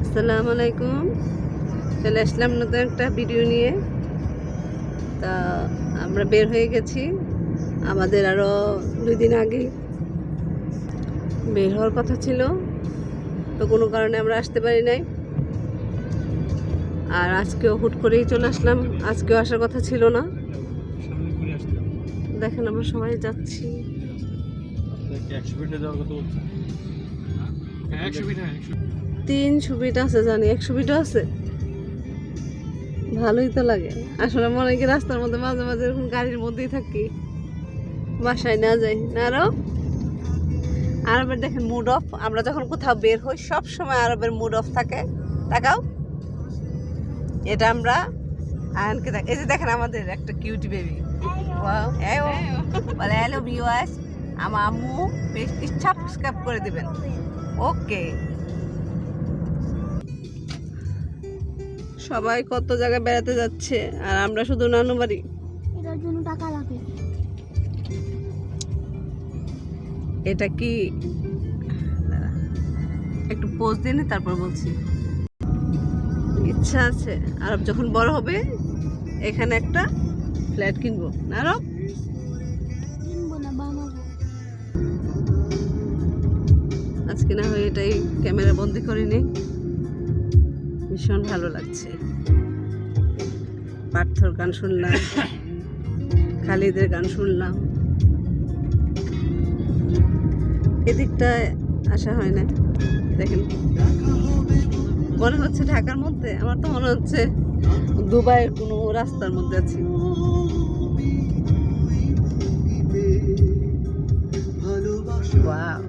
আসসালামু আলাইকুম। চলে আসলাম নতুন একটা ভিডিও নিয়ে। তা আমরা বের হয়ে গেছি, আমাদের আরও 2 দিন আগে বের হওয়ার কথা ছিল, তো কোনো কারণে আমরা আসতে পারি নাই। আর আজকেও হুট করেই চলে আসলাম, আজকেও আসার কথা ছিল না। দেখেন আমরা সবাই যাচ্ছি। 300 ফিট আছে, জানি 100 ফিটও আছে। ভালোই তো লাগে আসলে, মনে কি রাস্তার মধ্যে মাঝে মাঝে এরকম গাড়ির মধ্যেই থাকি, বাসায় না যাই না। আরবের দেখেন মুড অফ, আমরা যখন কোথাও বের হই সব সময় আরবের মুড অফ থাকে। তাকাও, এটা আমরা আয়নকে দেখ। এই যে দেখেন আমাদের একটা কিউটি বেবি। বলে হ্যালো ভিউয়ার্স, আমার আম্মু পেজটি সাবস্ক্রাইব করে দিবেন। ওকে, সবাই কত জায়গায় বেড়াতে যাচ্ছে আর আমরা শুধু নানু বাড়ি। এটার জন্য টাকা লাগে। এটা কি একটু পোজ দিনে তারপর বলছি। ইচ্ছা আছে আরব যখন বড় হবে এখানে একটা ফ্ল্যাট কিনবো না আরব? কিনবো না, বানাবো। আজকে না হয় এটাই ক্যামেরা বন্দি করিনি। ভীষণ ভালো লাগছে। পার্থর গান শুনলাম, খালিদের গান শুনলাম। এদিকটায় আসা হয় না। দেখেন মনে হচ্ছে ঢাকার মধ্যে, আমার তো মনে হচ্ছে দুবাইয়ের কোনো রাস্তার মধ্যে আছি। ওয়াও।